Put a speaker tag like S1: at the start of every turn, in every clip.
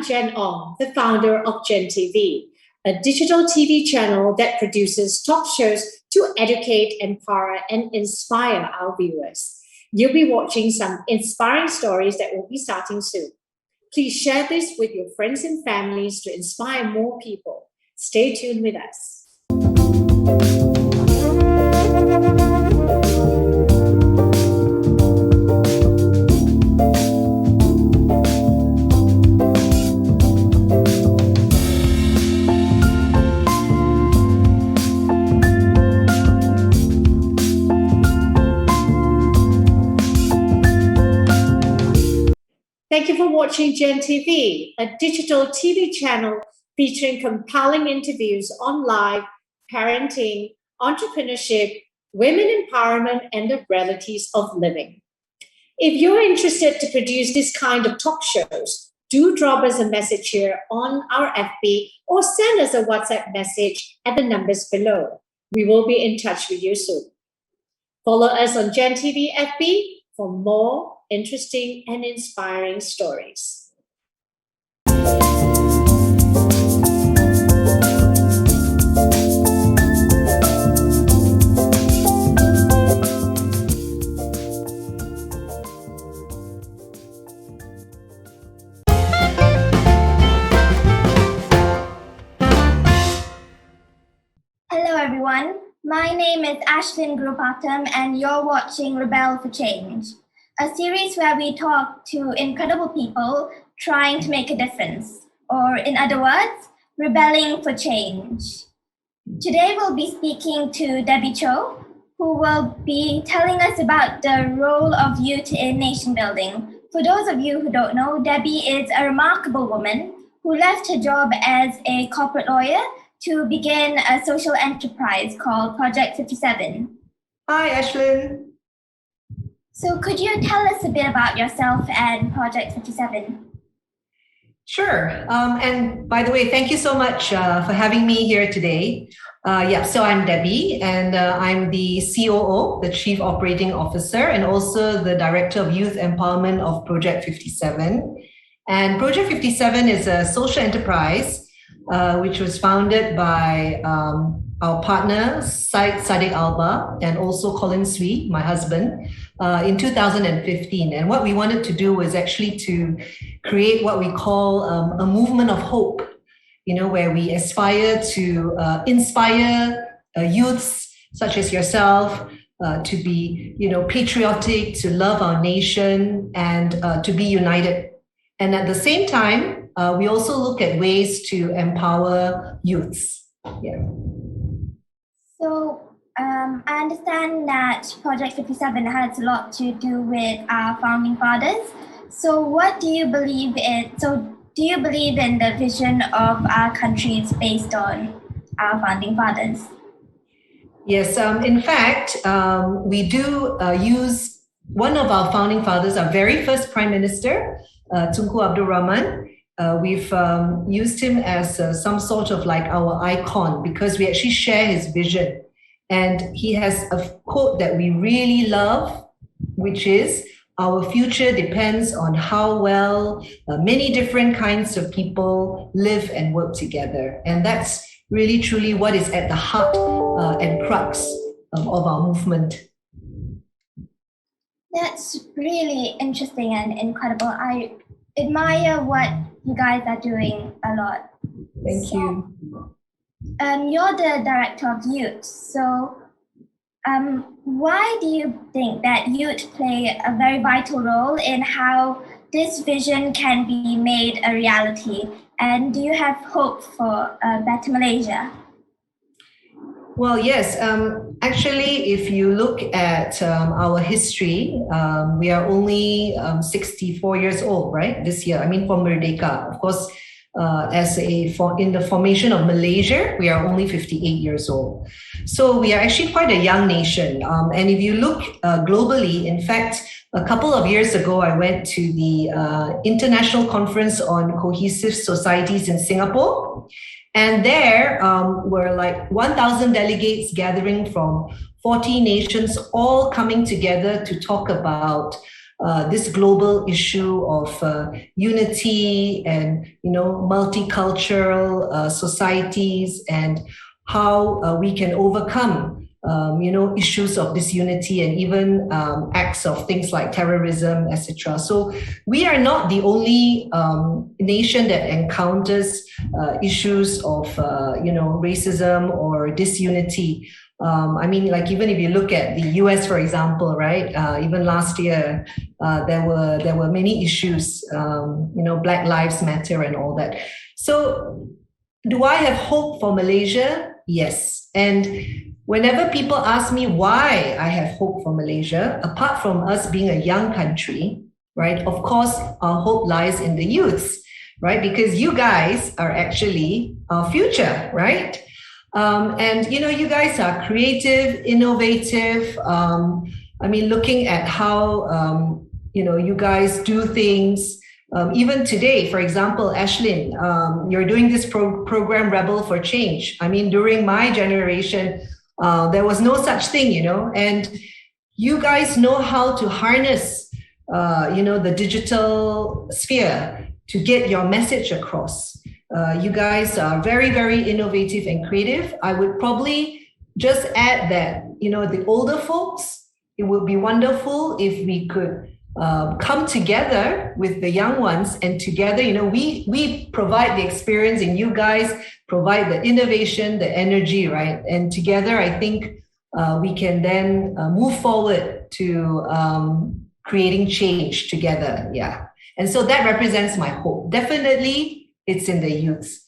S1: I'm Jen Ong, the founder of Gen TV, a digital TV channel that produces talk shows to educate, empower, and inspire our viewers. You'll be watching some inspiring stories that will be starting soon. Please share this with your friends and families to inspire more people. Stay tuned with us. Thank you for watching Gen TV, a digital TV channel featuring compelling interviews on life, parenting, entrepreneurship, women empowerment, and the realities of living. If you're interested to produce this kind of talk shows, do drop us a message here on our FB or send us a WhatsApp message at the numbers below. We will be in touch with you soon. Follow us on Gen TV FB for more interesting and inspiring stories.
S2: Hello everyone, my name is Ashlyn Grupatam and you're watching Rebel for Change, a series where we talk to incredible people trying to make a difference, or in other words, rebelling for change. Today we'll be speaking to Debbie Cho, who will be telling us about the role of youth in nation building. For those of you who don't know, Debbie is a remarkable woman who left her job as a corporate lawyer to begin a social enterprise called Project 57.
S3: Hi, Ashlyn.
S2: So could you tell us a bit about yourself and Project 57?
S3: Sure. And by the way, thank you so much for having me here today. So I'm Debbie, and I'm the COO, the Chief Operating Officer, and also the Director of Youth Empowerment of Project 57. And Project 57 is a social enterprise which was founded by our partner, Syed Sadiq Alba, and also Colin Swee, my husband, in 2015. And what we wanted to do was actually to create what we call a movement of hope, where we aspire to inspire youths such as yourself to be, patriotic, to love our nation, and to be united. And at the same time, we also look at ways to empower youths. Yeah.
S2: So I understand that Project 57 has a lot to do with our founding fathers. So what do you believe in? So do you believe in the vision of our country is based on our founding fathers?
S3: Yes, in fact, we do use one of our founding fathers, our very first Prime Minister, Tunku Abdul Rahman. We've used him as some sort of like our icon because we actually share his vision. And he has a quote that we really love, which is, our future depends on how well many different kinds of people live and work together. And that's really truly what is at the heart and crux of our movement.
S2: That's really interesting and incredible. I admire what you guys are doing a lot.
S3: Thank you.
S2: You're the director of youth. So why do you think that youth play a very vital role in how this vision can be made a reality? And do you have hope for a better Malaysia?
S3: Well, yes. Actually, if you look at our history, we are only 64 years old, right? This year, for Merdeka. Of course, in the formation of Malaysia, we are only 58 years old. So we are actually quite a young nation. And if you look globally, in fact, a couple of years ago, I went to the International Conference on Cohesive Societies in Singapore. And there were like 1,000 delegates gathering from 40 nations, all coming together to talk about this global issue of unity and multicultural societies, and how we can overcome issues of disunity and even acts of things like terrorism, etc. So we are not the only nation that encounters issues of racism or disunity. Even if you look at the US, for example, right? Even last year, there were many issues, Black Lives Matter and all that. So do I have hope for Malaysia? Yes. And whenever people ask me why I have hope for Malaysia, apart from us being a young country, right? Of course, our hope lies in the youths, right? Because you guys are actually our future, right? You guys are creative, innovative. Looking at how, you guys do things. Even today, for example, Ashlyn, you're doing this program Rebel for Change. During my generation, there was no such thing, and you guys know how to harness, the digital sphere to get your message across. You guys are very, very innovative and creative. I would probably just add that, the older folks, it would be wonderful if we could come together with the young ones, and together, we provide the experience and you guys provide the innovation, the energy, right? And together, I think we can then move forward to creating change together. Yeah. And so that represents my hope. Definitely, it's in the youths.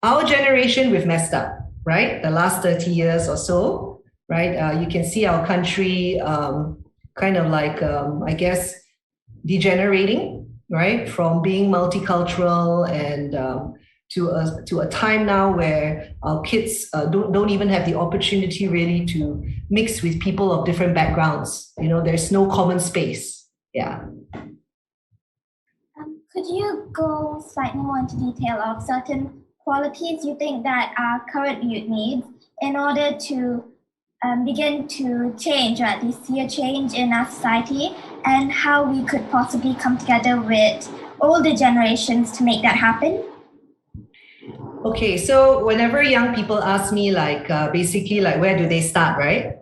S3: Our generation, we've messed up, right? The last 30 years or so, right? You can see our country degenerating, right? From being multicultural and to a time now where our kids don't even have the opportunity really to mix with people of different backgrounds. There's no common space. Yeah.
S2: Could you go slightly more into detail of certain qualities you think that our current youth needs in order to begin to change, or at least see a change in our society, and how we could possibly come together with older generations to make that happen?
S3: Okay, so whenever young people ask me, basically, where do they start, right?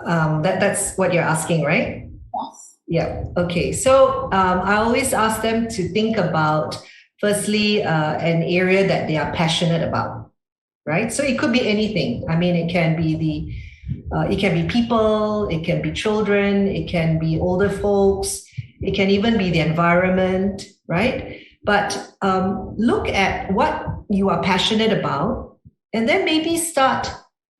S3: That's what you're asking, right?
S2: Yes.
S3: Yeah. Okay. So I always ask them to think about, firstly, an area that they are passionate about, right? So it could be anything. It can be it can be people, it can be children, it can be older folks, it can even be the environment, right? But look at what you are passionate about, and then maybe start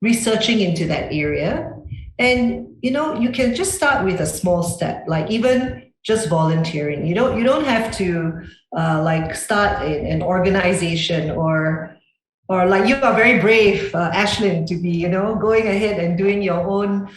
S3: researching into that area. And you can just start with a small step, like even just volunteering. You don't have to start an organization or like you are very brave, Ashlyn, to be going ahead and doing your own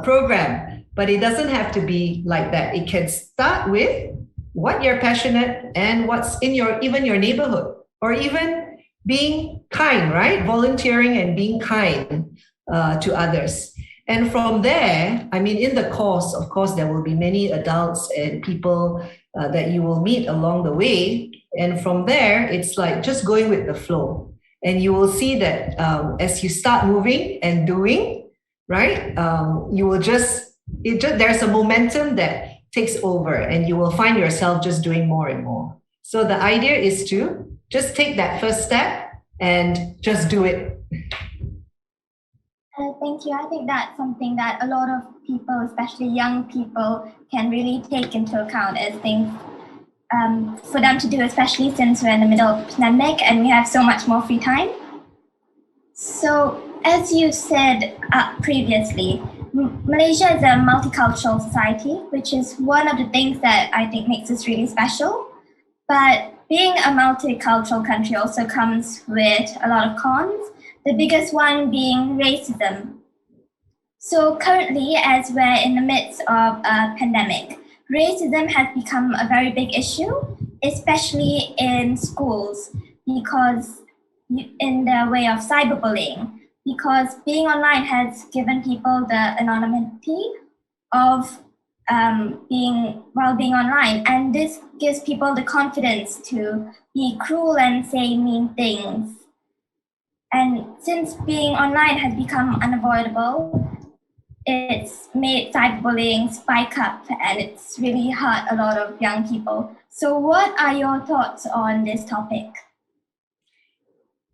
S3: program. But it doesn't have to be like that. It can start with what you're passionate and what's in your neighborhood, or even being kind, right? Volunteering and being kind to others. And from there, in the course, of course, there will be many adults and people that you will meet along the way. And from there, it's like just going with the flow. And you will see that as you start moving and doing, right, you will there's a momentum that takes over, and you will find yourself just doing more and more. So the idea is to just take that first step and just do it.
S2: Thank you. I think that's something that a lot of people, especially young people, can really take into account as things for them to do, especially since we're in the middle of the pandemic and we have so much more free time. So, as you said previously, Malaysia is a multicultural society, which is one of the things that I think makes us really special. But being a multicultural country also comes with a lot of cons, the biggest one being racism. So currently, as we're in the midst of a pandemic, racism has become a very big issue, especially in schools, because in the way of cyberbullying, because being online has given people the anonymity of being online, and this gives people the confidence to be cruel and say mean things. And since being online has become unavoidable, it's made cyberbullying spike up, and it's really hurt a lot of young people. So what are your thoughts on this topic?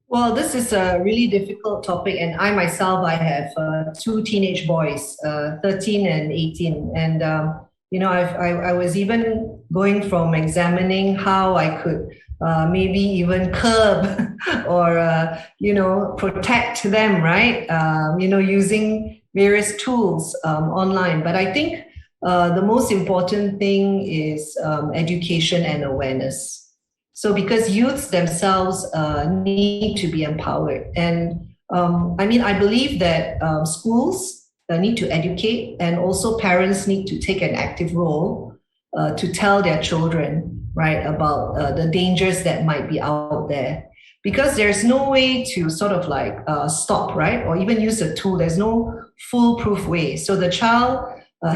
S3: Well, this is a really difficult topic, and I myself, I have two teenage boys, 13 and 18, and I was even going from examining how I could maybe even curb or protect them, right? Using various tools online. But I think the most important thing is education and awareness. So because youths themselves need to be empowered. And I believe that schools need to educate, and also parents need to take an active role to tell their children, right, about the dangers that might be out there. Because there's no way to sort of like stop, right, or even use a tool. There's no foolproof way. So the child,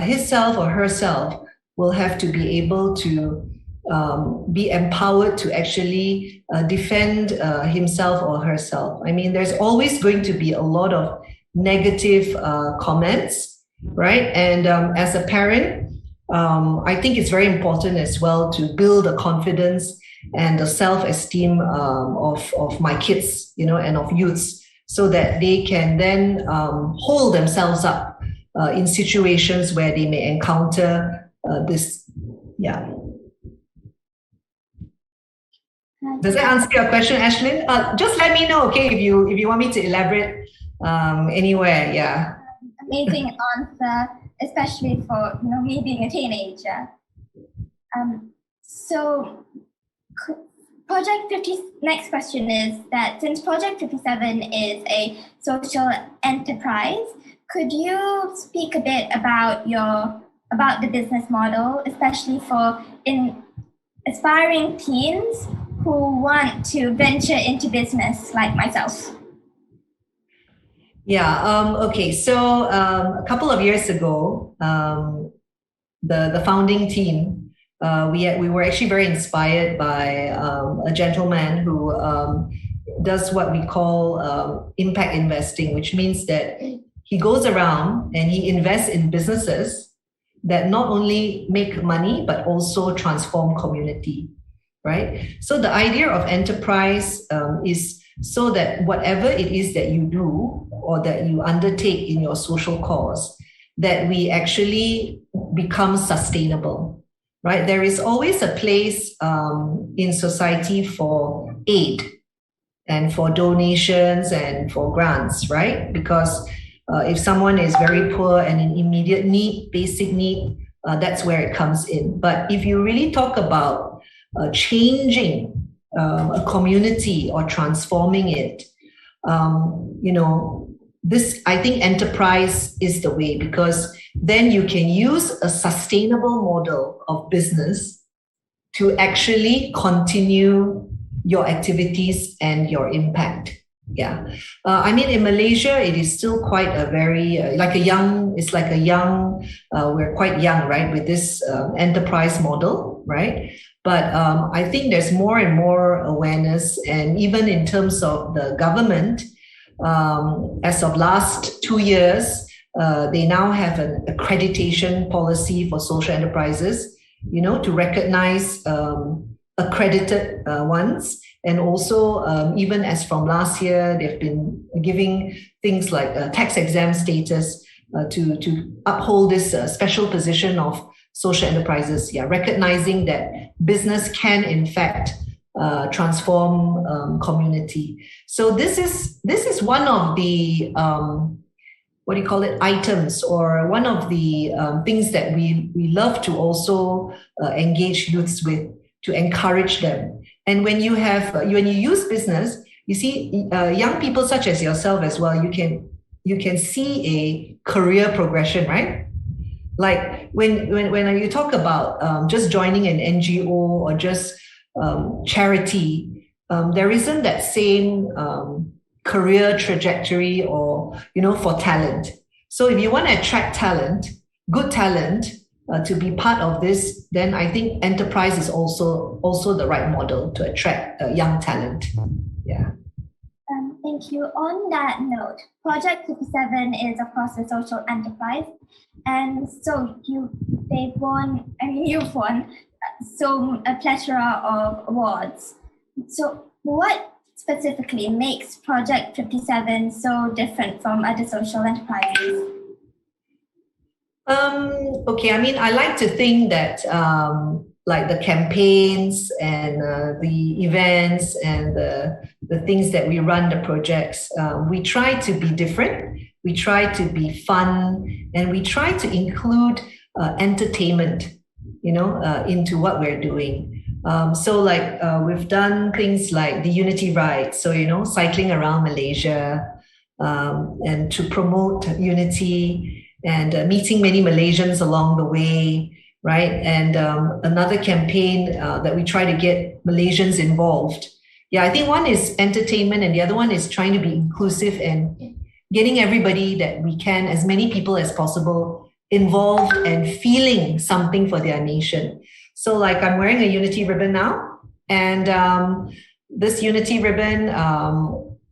S3: himself or herself, will have to be able to be empowered to actually defend himself or herself. I mean, there's always going to be a lot of negative comments, right? And as a parent, I think it's very important as well to build the confidence and the self-esteem of my kids, and of youths, so that they can then hold themselves up in situations where they may encounter this. Yeah. Does that answer your question, Ashlyn? Just let me know, okay, if you want me to elaborate anywhere. Yeah.
S2: Amazing answer, especially for me being a teenager. So Project 50. Next question is that since Project 57 is a social enterprise, could you speak a bit about the business model, especially for aspiring teens who want to venture into business like myself?
S3: Yeah, okay. So a couple of years ago, the founding team, we were actually very inspired by a gentleman who does what we call impact investing, which means that he goes around and he invests in businesses that not only make money, but also transform community. Right? So the idea of enterprise is so that whatever it is that you do or that you undertake in your social cause, that we actually become sustainable, right? There is always a place in society for aid and for donations and for grants, right? Because if someone is very poor and in immediate need, basic need, that's where it comes in. But if you really talk about changing a community or transforming it, this, I think enterprise is the way, because then you can use a sustainable model of business to actually continue your activities and your impact. Yeah. In Malaysia, it is still quite a very, we're quite young, right, with this enterprise model, right? But I think there's more and more awareness, and even in terms of the government, as of last 2 years, they now have an accreditation policy for social enterprises, to recognize accredited ones. And also, even as from last year, they've been giving things like tax exempt status to uphold this special position of social enterprises, recognizing that business can in fact transform community. So this is one of the items, or one of the things that we love to also engage youths with, to encourage them. And when you use business, you see young people such as yourself as well, you can see a career progression, right? Like when you talk about just joining an NGO or just charity, there isn't that same career trajectory or for talent. So if you want to attract talent, good talent, to be part of this, then I think enterprise is also the right model to attract young talent. Yeah.
S2: Thank you. On that note, Project 57 is, of course, a social enterprise. And so you've won a plethora of awards. So what specifically makes Project 57 so different from other social enterprises?
S3: Okay, I mean, I like to think that like the campaigns and the events and the things that we run, the projects, we try to be different, we try to be fun, and we try to include entertainment, into what we're doing. So like we've done things like the Unity Ride, so, cycling around Malaysia and to promote unity and meeting many Malaysians along the way, right? And another campaign that we try to get Malaysians involved. Yeah, I think one is entertainment and the other one is trying to be inclusive and getting everybody that we can, as many people as possible, involved and feeling something for their nation. So like I'm wearing a Unity ribbon now, and this Unity ribbon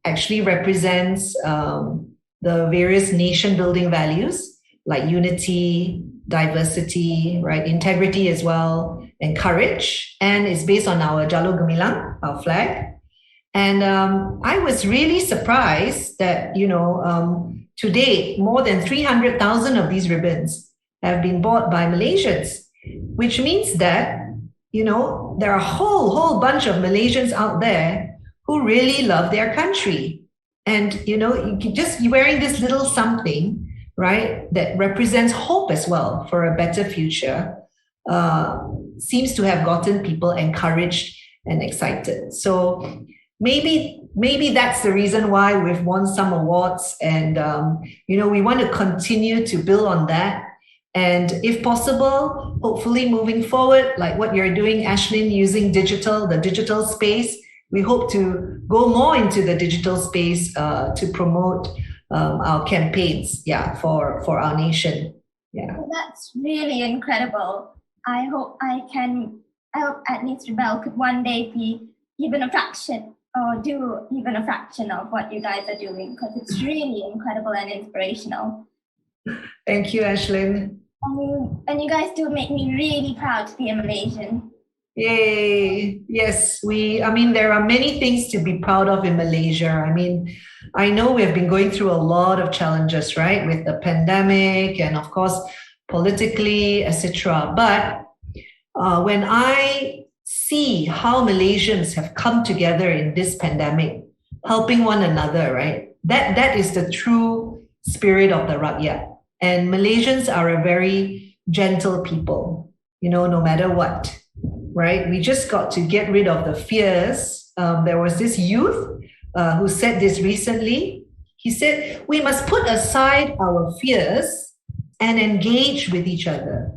S3: actually represents the various nation building values like unity, diversity, right, integrity as well, and courage. And it's based on our Jalur Gemilang, our flag. And I was really surprised that, to date, more than 300,000 of these ribbons have been bought by Malaysians, which means that, there are a whole bunch of Malaysians out there who really love their country. And, just wearing this little something, right, that represents hope as well for a better future, seems to have gotten people encouraged and excited. So maybe that's the reason why we've won some awards, and we want to continue to build on that. And if possible, hopefully moving forward, like what you're doing, Ashlyn, using the digital space, we hope to go more into the digital space to promote our campaigns, for our nation. Yeah.
S2: Well, that's really incredible. I hope at least Rebel could one day be even a fraction or do even a fraction of what you guys are doing, because it's really incredible and inspirational.
S3: Thank you, Ashlyn.
S2: And you guys do make me really proud to be a Malaysian.
S3: Yay. Yes, there are many things to be proud of in Malaysia. I know we've been going through a lot of challenges, right, with the pandemic and of course politically, etc. But when I see how Malaysians have come together in this pandemic, helping one another, right, that is the true spirit of the Rakyat. And Malaysians are a very gentle people, no matter what, right? We just got to get rid of the fears. There was this youth who said this recently. He said, we must put aside our fears and engage with each other.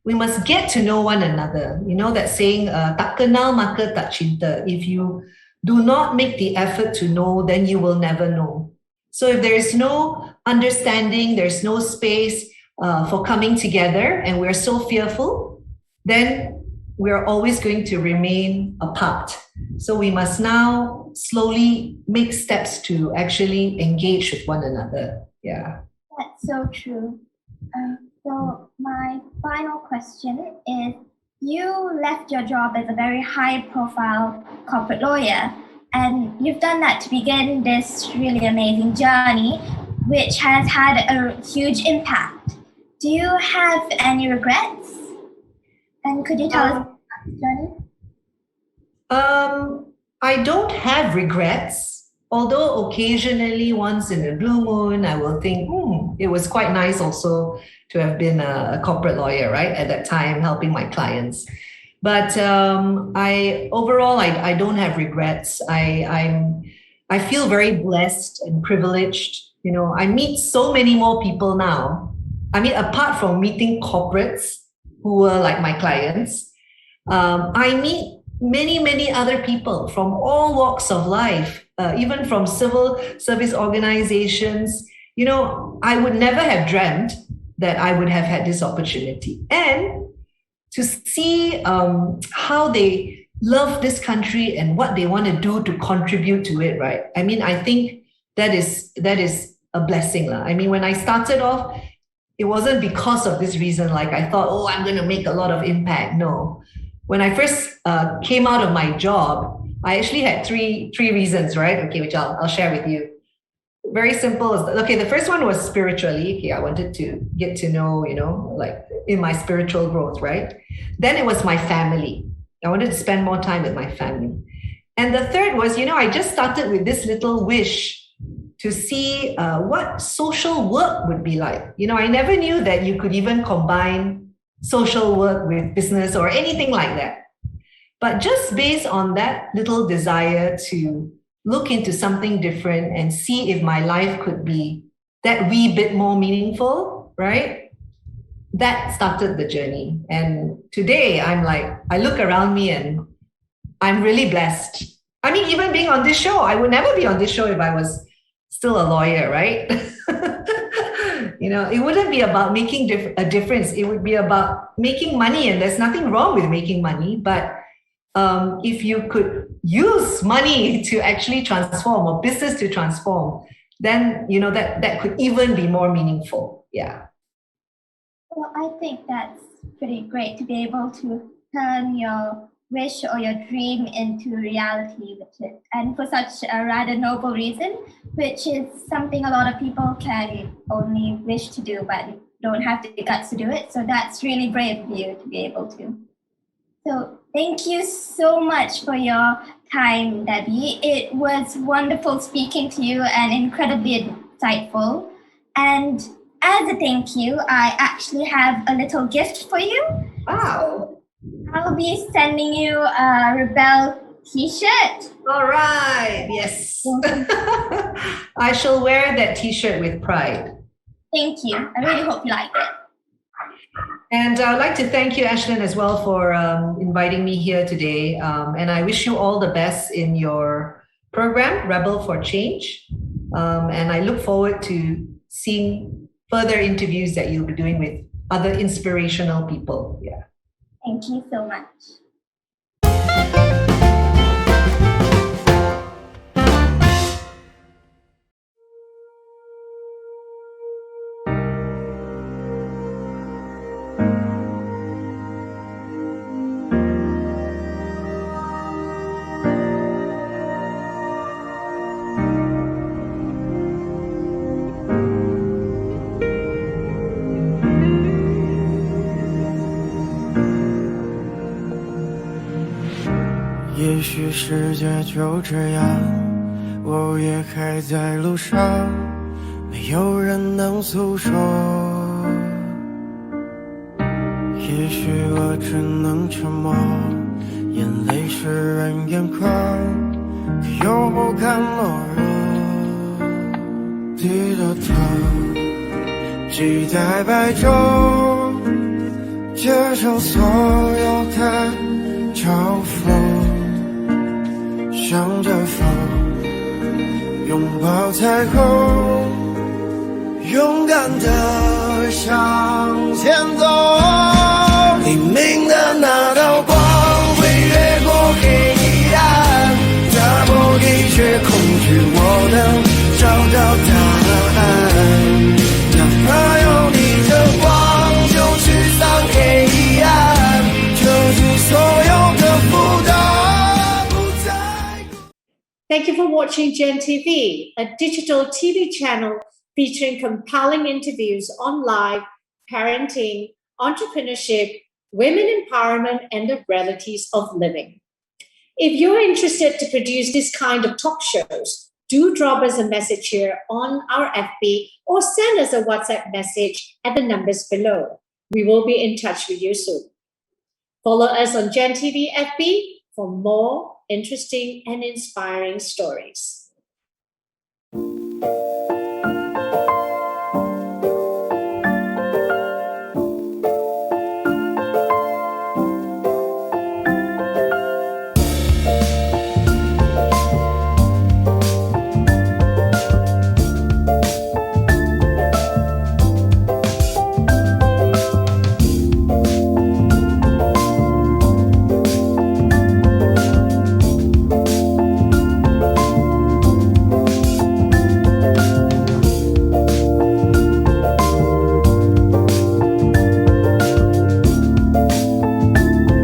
S3: We must get to know one another. That saying, tak kenal maka tak cinta. If you do not make the effort to know, then you will never know. So if there is no understanding, there's no space for coming together, and we're so fearful, then we're always going to remain apart. So we must now slowly make steps to actually engage with one another. Yeah.
S2: That's so true. So my final question is, you left your job as a very high-profile corporate lawyer, and you've done that to begin this really amazing journey, which has had a huge impact. Do you have any regrets? And could you tell us about this journey?
S3: I don't have regrets, although occasionally, once in a blue moon, I will think, it was quite nice also to have been a corporate lawyer, right, at that time, helping my clients. But overall, I don't have regrets. I feel very blessed and privileged. I meet so many more people now. Apart from meeting corporates who were like my clients, I meet many other people from all walks of life, even from civil service organizations. I would never have dreamt that I would have had this opportunity. And to see how they love this country and what they want to do to contribute to it, right? I mean, I think that is a blessing. I mean, when I started off, it wasn't because of this reason, like I thought, oh, I'm going to make a lot of impact. No. When I first came out of my job, I actually had three reasons, right? Okay, which I'll share with you. Very simple. Okay, the first one was spiritually. Okay, I wanted to get to know, like in my spiritual growth, right? Then it was my family. I wanted to spend more time with my family. And the third was, I just started with this little wish to see what social work would be like. I never knew that you could even combine social work with business or anything like that. But just based on that little desire to look into something different and see if my life could be that wee bit more meaningful, right? That started the journey. And today I'm like, I look around me and I'm really blessed. I mean, even being on this show, I would never be on this show if I was still a lawyer, right? It wouldn't be about making a difference. It would be about making money, and there's nothing wrong with making money. But if you could use money to actually transform or business to transform, then that could even be more meaningful. Yeah.
S2: Well, I think that's pretty great to be able to turn your wish or your dream into reality with it, and for such a rather noble reason, which is something a lot of people can only wish to do but don't have the guts to do it. So that's really brave of you to be able to. So thank you so much for your time, Debbie. It was wonderful speaking to you and incredibly insightful. And as a thank you, I actually have a little gift for you.
S3: Wow.
S2: I'll be sending you a Rebel t-shirt.
S3: All right. Yes. I shall wear that t-shirt with pride.
S2: Thank you. I really hope you like it.
S3: And I'd like to thank you, Ashlyn, as well for inviting me here today. And I wish you all the best in your program, Rebel for Change. And I look forward to seeing further interviews that you'll be doing with other inspirational people. Yeah.
S2: Thank you so much.
S4: 也许世界就这样，我也还在路上，没有人能诉说。也许我只能沉默，眼泪湿润眼眶，可又不敢懦弱。低着头，期待白昼，接受所有的嘲讽。向着风，拥抱彩虹，勇敢地向前走。黎明的那道光会越过黑暗，打破一切恐惧，我能找到答案。哪怕有你的光，就驱散黑暗，遮住所有的负担。
S1: Thank you for watching Gen TV, a digital TV channel featuring compelling interviews on life, parenting, entrepreneurship, women empowerment, and the realities of living. If you're interested to produce this kind of talk shows, do drop us a message here on our FB or send us a WhatsApp message at the numbers below. We will be in touch with you soon. Follow us on Gen TV FB for more interesting and inspiring stories.